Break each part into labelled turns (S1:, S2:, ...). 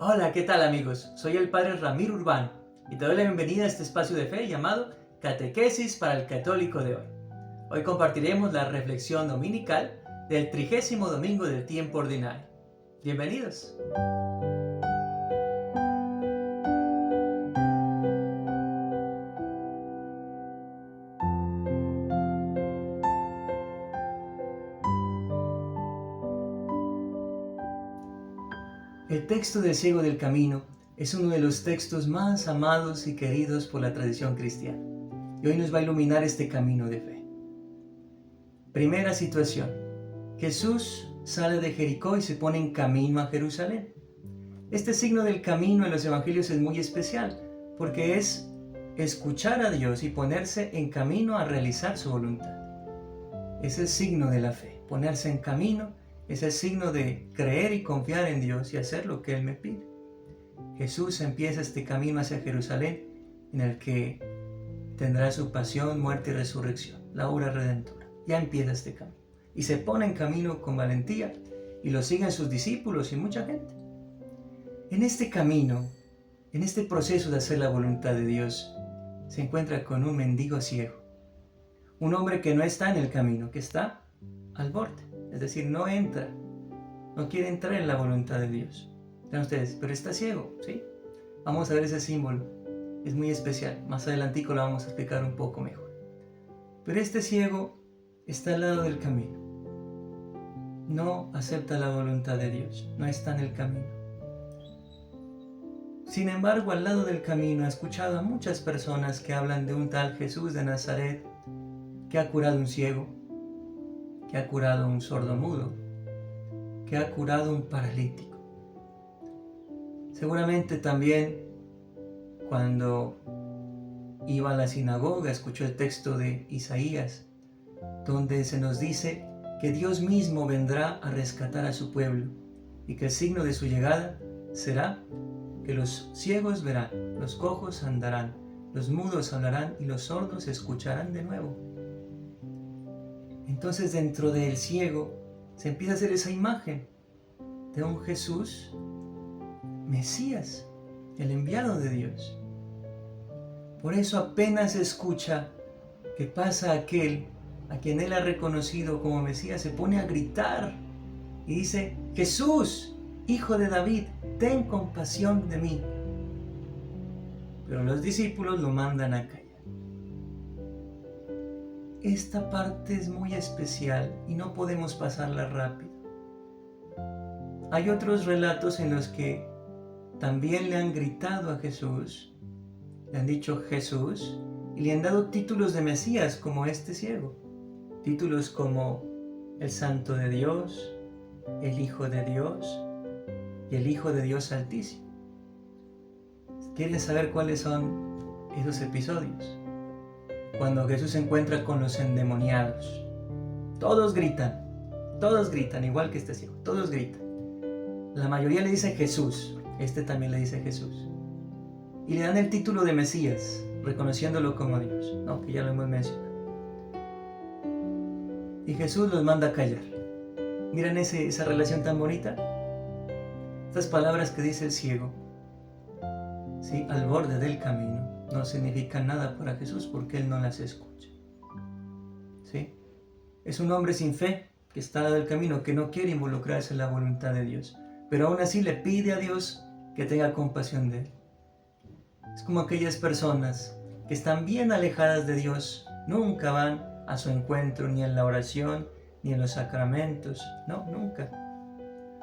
S1: Hola, ¿qué tal amigos? Soy el Padre Ramiro Urbano y te doy la bienvenida a este espacio de fe llamado Catequesis para el Católico de hoy. Hoy compartiremos la reflexión dominical del 30º domingo del tiempo ordinario. Bienvenidos. El texto del ciego del camino es uno de los textos más amados y queridos por la tradición cristiana, y hoy nos va a iluminar este camino de fe. Primera situación: Jesús sale de Jericó y se pone en camino a Jerusalén. Este signo del camino en los evangelios es muy especial porque es escuchar a Dios y ponerse en camino a realizar su voluntad. Es el signo de la fe. Ponerse en camino es el signo de creer y confiar en Dios y hacer lo que Él me pide. Jesús empieza este camino hacia Jerusalén en el que tendrá su pasión, muerte y resurrección, la obra redentora. Ya empieza este camino y se pone en camino con valentía y lo siguen sus discípulos y mucha gente. En este camino, en este proceso de hacer la voluntad de Dios, se encuentra con un mendigo ciego, un hombre que no está en el camino, que está al borde, es decir, no quiere entrar en la voluntad de Dios. Vean ustedes, pero está ciego, ¿sí? Vamos a ver ese símbolo, es muy especial, más adelantico lo vamos a explicar un poco mejor. Pero este ciego está al lado del camino, no acepta la voluntad de Dios, no está en el camino. Sin embargo, al lado del camino he escuchado a muchas personas que hablan de un tal Jesús de Nazaret que ha curado un ciego, que ha curado un sordomudo, que ha curado un paralítico. Seguramente también cuando iba a la sinagoga escuchó el texto de Isaías, donde se nos dice que Dios mismo vendrá a rescatar a su pueblo y que el signo de su llegada será que los ciegos verán, los cojos andarán, los mudos hablarán y los sordos escucharán de nuevo. Entonces dentro del ciego se empieza a hacer esa imagen de un Jesús Mesías, el enviado de Dios. Por eso apenas escucha que pasa aquel a quien él ha reconocido como Mesías, se pone a gritar y dice: Jesús, Hijo de David, ten compasión de mí. Pero los discípulos lo mandan a callar. Esta parte es muy especial y no podemos pasarla rápido. Hay otros relatos en los que también le han gritado a Jesús, le han dicho Jesús y le han dado títulos de Mesías como este ciego. Títulos como el Santo de Dios, el Hijo de Dios y el Hijo de Dios Altísimo. ¿Quieren saber cuáles son esos episodios? Cuando Jesús se encuentra con los endemoniados, todos gritan, igual que este ciego, todos gritan. La mayoría le dice Jesús, este también le dice Jesús. Y le dan el título de Mesías, reconociéndolo como Dios, ¿no? Que ya lo hemos mencionado. Y Jesús los manda a callar. Miren esa relación tan bonita. Estas palabras que dice el ciego, ¿sí?, al borde del camino, no significan nada para Jesús porque Él no las escucha. ¿Sí? Es un hombre sin fe que está al lado del camino, que no quiere involucrarse en la voluntad de Dios, pero aún así le pide a Dios que tenga compasión de él. Es como aquellas personas que están bien alejadas de Dios, nunca van a su encuentro ni en la oración, ni en los sacramentos, no, nunca.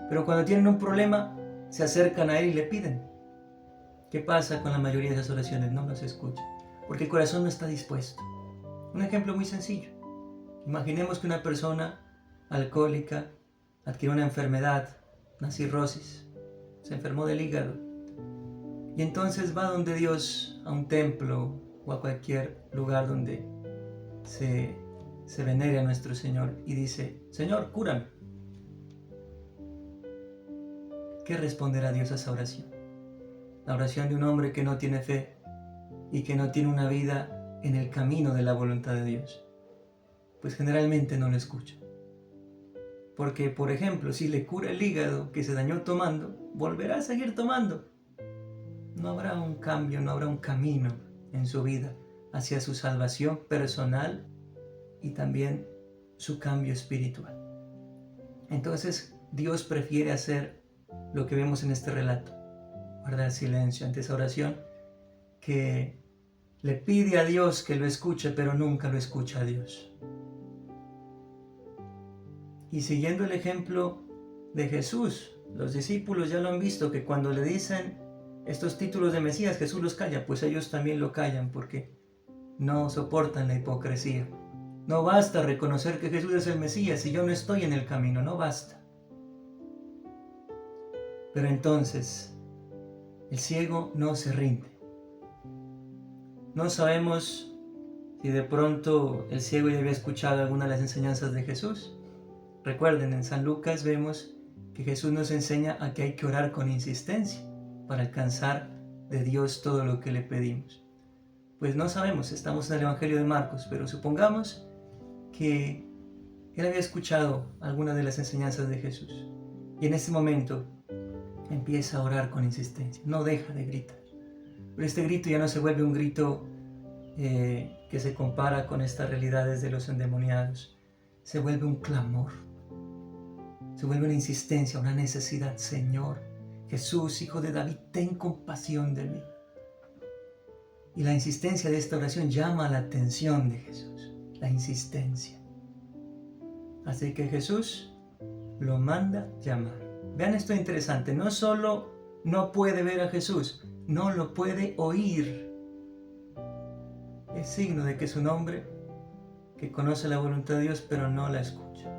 S1: Pero cuando tienen un problema, se acercan a Él y le piden. ¿Qué pasa con la mayoría de esas oraciones? No las escucha, porque el corazón no está dispuesto. Un ejemplo muy sencillo. Imaginemos que una persona alcohólica adquiere una enfermedad, una cirrosis, se enfermó del hígado, y entonces va donde Dios, a un templo o a cualquier lugar donde se venere a nuestro Señor y dice: Señor, cúrame. ¿Qué responderá Dios a esa oración? La oración de un hombre que no tiene fe y que no tiene una vida en el camino de la voluntad de Dios, pues generalmente no lo escucha. Porque, por ejemplo, si le cura el hígado que se dañó tomando, volverá a seguir tomando. No habrá un cambio, no habrá un camino en su vida hacia su salvación personal y también su cambio espiritual. Entonces Dios prefiere hacer lo que vemos en este relato, guardar silencio ante esa oración, que le pide a Dios que lo escuche, pero nunca lo escucha a Dios. Y siguiendo el ejemplo de Jesús, los discípulos ya lo han visto, que cuando le dicen estos títulos de Mesías, Jesús los calla, pues ellos también lo callan porque no soportan la hipocresía. No basta reconocer que Jesús es el Mesías si yo no estoy en el camino, no basta. Pero entonces, el ciego no se rinde. No sabemos si de pronto el ciego ya había escuchado alguna de las enseñanzas de Jesús. Recuerden, en San Lucas vemos que Jesús nos enseña a que hay que orar con insistencia para alcanzar de Dios todo lo que le pedimos. Pues no sabemos, estamos en el Evangelio de Marcos, pero supongamos que él había escuchado alguna de las enseñanzas de Jesús y en ese momento empieza a orar con insistencia, no deja de gritar. Pero este grito ya no se vuelve un grito que se compara con estas realidades de los endemoniados, se vuelve un clamor, se vuelve una insistencia, una necesidad. Señor, Jesús, Hijo de David, ten compasión de mí. Y la insistencia de esta oración llama la atención de Jesús, la insistencia. Así que Jesús lo manda llamar. Vean esto interesante, no solo no puede ver a Jesús, no lo puede oír. Es signo de que es un hombre que conoce la voluntad de Dios, pero no la escucha.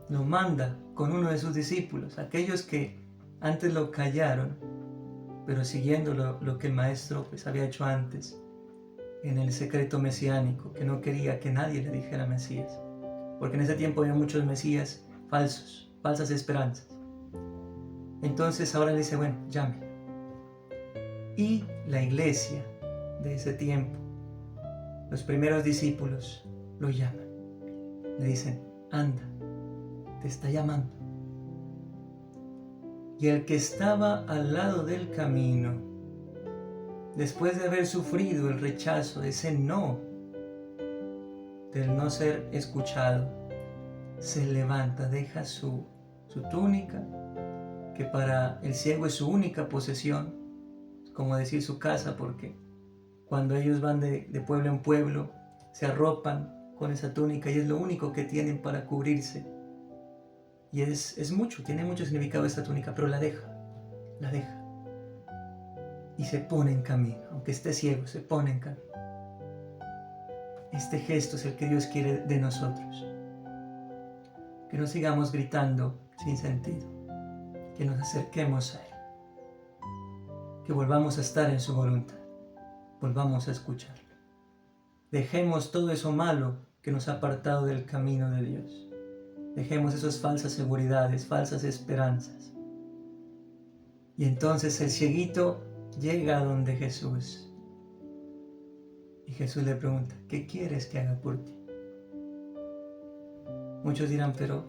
S1: Lo manda con uno de sus discípulos, aquellos que antes lo callaron, pero siguiendo lo que el maestro pues había hecho antes, en el secreto mesiánico, que no quería que nadie le dijera Mesías, porque en ese tiempo había muchos Mesías falsos, falsas esperanzas. Entonces ahora le dice, bueno, llame. Y la iglesia de ese tiempo, los primeros discípulos, lo llaman. Le dicen, anda, te está llamando. Y el que estaba al lado del camino, después de haber sufrido el rechazo, ese no, del no ser escuchado, se levanta, deja su túnica, que para el ciego es su única posesión, como decir su casa, porque cuando ellos van de pueblo en pueblo, se arropan con esa túnica y es lo único que tienen para cubrirse. Y es mucho, tiene mucho significado esta túnica, pero la deja. Y se pone en camino, aunque esté ciego, se pone en camino. Este gesto es el que Dios quiere de nosotros. Que no sigamos gritando sin sentido, que nos acerquemos a Él, que volvamos a estar en su voluntad, volvamos a escucharlo. Dejemos todo eso malo que nos ha apartado del camino de Dios. Dejemos esas falsas seguridades, falsas esperanzas. Y entonces el cieguito llega a donde Jesús. Y Jesús le pregunta, ¿qué quieres que haga por ti? Muchos dirán, pero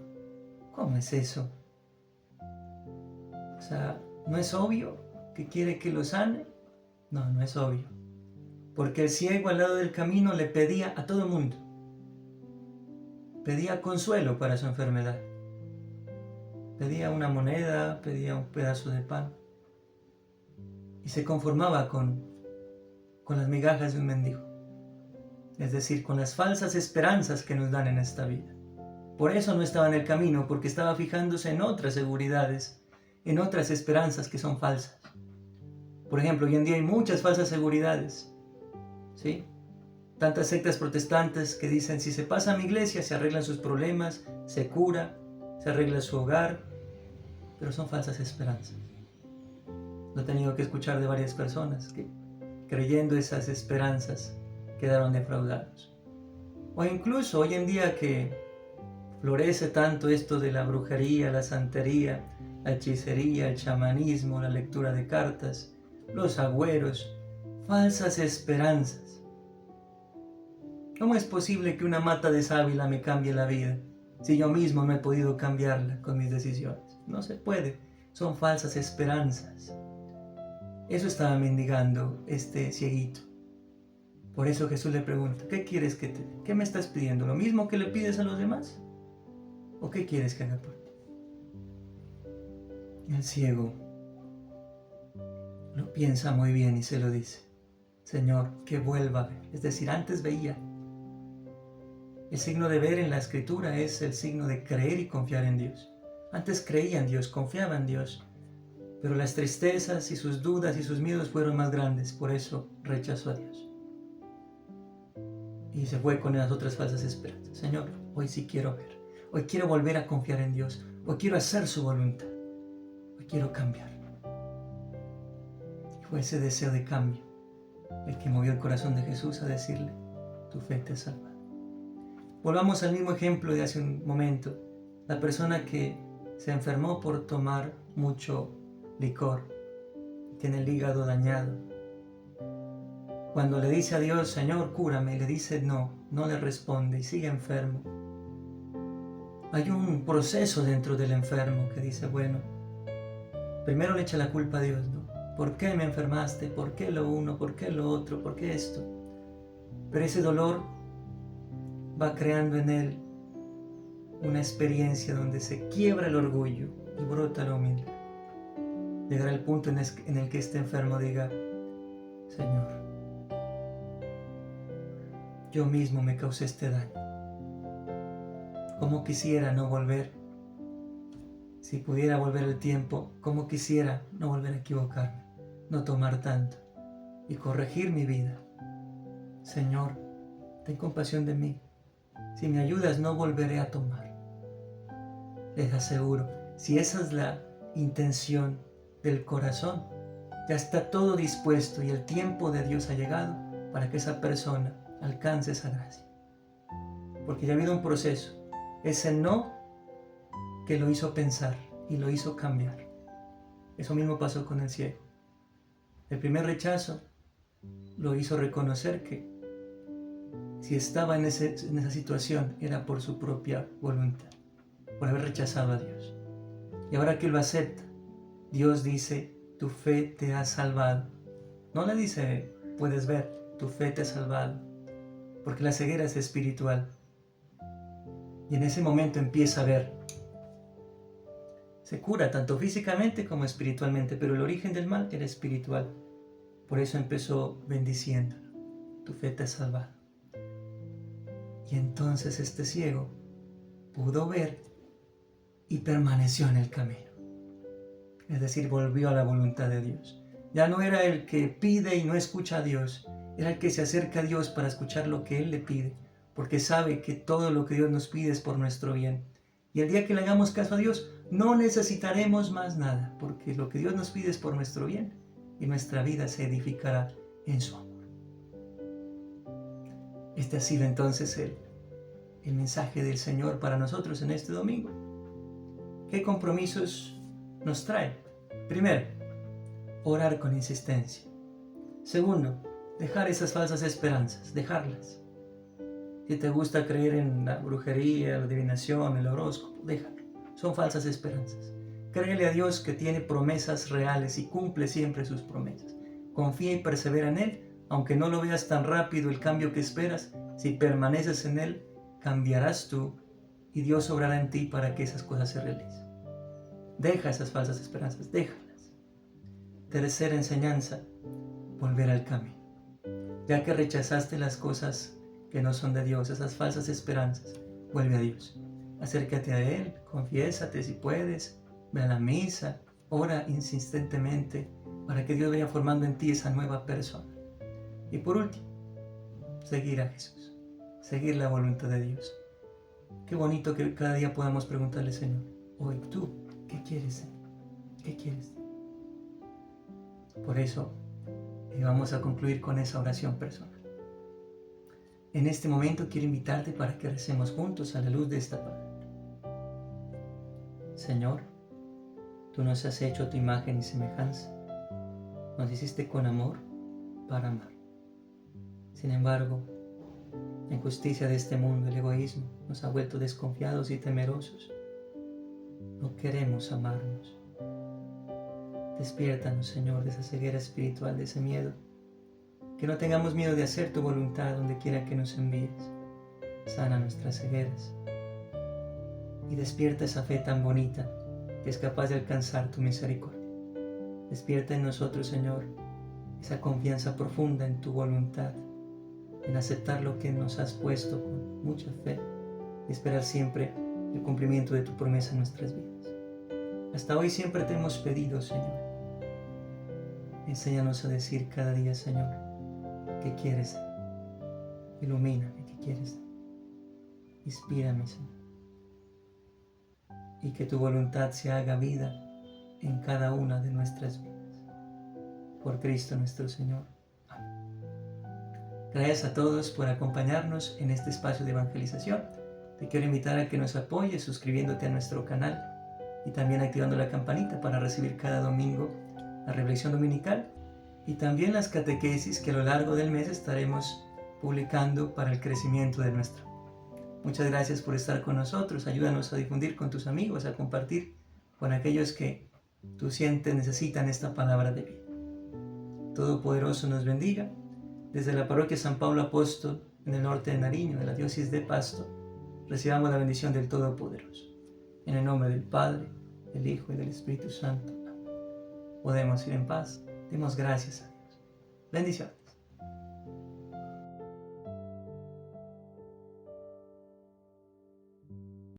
S1: ¿cómo es eso? O sea, ¿no es obvio que quiere que lo sane? No, no es obvio. Porque el ciego al lado del camino le pedía a todo el mundo. Pedía consuelo para su enfermedad. Pedía una moneda, pedía un pedazo de pan. Y se conformaba con las migajas de un mendigo. Es decir, con las falsas esperanzas que nos dan en esta vida. Por eso no estaba en el camino, porque estaba fijándose en otras seguridades, en otras esperanzas que son falsas. Por ejemplo, hoy en día hay muchas falsas seguridades, ¿sí? Tantas sectas protestantes que dicen, si se pasa a mi iglesia, se arreglan sus problemas, se cura, se arregla su hogar, pero son falsas esperanzas. Lo he tenido que escuchar de varias personas que, creyendo esas esperanzas, quedaron defraudados. O incluso hoy en día que florece tanto esto de la brujería, la santería, la hechicería, el chamanismo, la lectura de cartas, los agüeros, falsas esperanzas. ¿Cómo es posible que una mata de sábila me cambie la vida si yo mismo no he podido cambiarla con mis decisiones? No se puede. son falsas esperanzas. Eso estaba mendigando este cieguito. Por eso Jesús le pregunta, ¿qué quieres que te dé? ¿Qué me estás pidiendo? ¿Lo mismo que le pides a los demás? ¿O qué quieres que haga por ti? El ciego lo piensa muy bien y se lo dice, Señor, que vuelva a ver. Es decir, antes veía. El signo de ver en la Escritura es el signo de creer y confiar en Dios. Antes creía en Dios, confiaba en Dios, pero las tristezas y sus dudas y sus miedos fueron más grandes, por eso rechazó a Dios. Y se fue con las otras falsas esperanzas. Señor, hoy sí quiero ver, hoy quiero volver a confiar en Dios, hoy quiero hacer su voluntad, hoy quiero cambiar. Y fue ese deseo de cambio el que movió el corazón de Jesús a decirle, tu fe te ha salvado. Volvamos al mismo ejemplo de hace un momento, la persona que se enfermó por tomar mucho licor, tiene el hígado dañado. Cuando le dice a Dios, Señor, cúrame, le dice no le responde y sigue enfermo. Hay un proceso dentro del enfermo que dice, bueno, primero le echa la culpa a Dios, ¿no? ¿Por qué me enfermaste? ¿Por qué lo uno? ¿Por qué lo otro? ¿Por qué esto? Pero ese dolor va creando en él una experiencia donde se quiebra el orgullo y brota la humildad. Llegará el punto en el que este enfermo diga, Señor, yo mismo me causé este daño. Cómo quisiera no volver. Si pudiera volver el tiempo, cómo quisiera no volver a equivocarme, no tomar tanto y corregir mi vida. Señor, ten compasión de mí. Si me ayudas, no volveré a tomar. Les aseguro, si esa es la intención del corazón, ya está todo dispuesto y el tiempo de Dios ha llegado para que esa persona alcance esa gracia. Porque ya ha habido un proceso. Ese no que lo hizo pensar y lo hizo cambiar. Eso mismo pasó con el ciego. El primer rechazo lo hizo reconocer que si estaba en esa situación era por su propia voluntad, por haber rechazado a Dios. Y ahora que lo acepta, Dios dice, tu fe te ha salvado. No le dice, puedes ver, tu fe te ha salvado, porque la ceguera es espiritual. Y en ese momento empieza a ver. Se cura tanto físicamente como espiritualmente, pero el origen del mal era espiritual. Por eso empezó bendiciéndolo. Tu fe te ha salvado. Y entonces este ciego pudo ver y permaneció en el camino. Es decir, volvió a la voluntad de Dios. Ya no era el que pide y no escucha a Dios, era el que se acerca a Dios para escuchar lo que Él le pide, porque sabe que todo lo que Dios nos pide es por nuestro bien. Y el día que le hagamos caso a Dios, no necesitaremos más nada, porque lo que Dios nos pide es por nuestro bien, y nuestra vida se edificará en su amor. Este ha sido entonces el mensaje del Señor para nosotros en este domingo. ¿Qué compromisos nos trae? Primero, orar con insistencia. Segundo, dejar esas falsas esperanzas, dejarlas. Si te gusta creer en la brujería, la adivinación, el horóscopo, déjalo. Son falsas esperanzas. Créele a Dios que tiene promesas reales y cumple siempre sus promesas. Confía y persevera en Él, aunque no lo veas tan rápido el cambio que esperas. Si permaneces en Él, cambiarás tú y Dios obrará en ti para que esas cosas se realicen. Deja esas falsas esperanzas, déjalas. Tercera enseñanza, volver al camino. Ya que rechazaste las cosas que no son de Dios, esas falsas esperanzas, vuelve a Dios. Acércate a Él, confiésate si puedes, ve a la misa, ora insistentemente para que Dios vaya formando en ti esa nueva persona. Y por último, seguir a Jesús, seguir la voluntad de Dios. Qué bonito que cada día podamos preguntarle, Señor, hoy tú, ¿qué quieres, Señor? ¿Qué quieres? Por eso, vamos a concluir con esa oración personal. En este momento quiero invitarte para que recemos juntos a la luz de esta palabra. Señor, tú nos has hecho a tu imagen y semejanza. Nos hiciste con amor para amar. Sin embargo, la injusticia de este mundo, el egoísmo, nos ha vuelto desconfiados y temerosos. No queremos amarnos. Despiértanos, Señor, de esa ceguera espiritual, de ese miedo. Que no tengamos miedo de hacer tu voluntad donde quiera que nos envíes. Sana nuestras cegueras y despierta esa fe tan bonita que es capaz de alcanzar tu misericordia. Despierta en nosotros, Señor, esa confianza profunda en tu voluntad, en aceptar lo que nos has puesto con mucha fe y esperar siempre el cumplimiento de tu promesa en nuestras vidas. Hasta hoy siempre te hemos pedido, Señor. Enséñanos a decir cada día, Señor, ¿qué quieres? Ilumíname, ¿qué quieres? Inspírame, Señor. Y que tu voluntad se haga vida en cada una de nuestras vidas. Por Cristo nuestro Señor. Amén. Gracias a todos por acompañarnos en este espacio de evangelización. Te quiero invitar a que nos apoyes suscribiéndote a nuestro canal y también activando la campanita para recibir cada domingo la reflexión dominical y también las catequesis que a lo largo del mes estaremos publicando para el crecimiento de nuestro. Muchas gracias por estar con nosotros. Ayúdanos a difundir con tus amigos, a compartir con aquellos que tú sientes necesitan esta palabra de vida. Todopoderoso nos bendiga. Desde la parroquia San Pablo Apóstol, en el norte de Nariño, en la diócesis de Pasto, recibamos la bendición del Todopoderoso. En el nombre del Padre, del Hijo y del Espíritu Santo. Amén. Podemos ir en paz. Demos gracias a Dios. Bendiciones.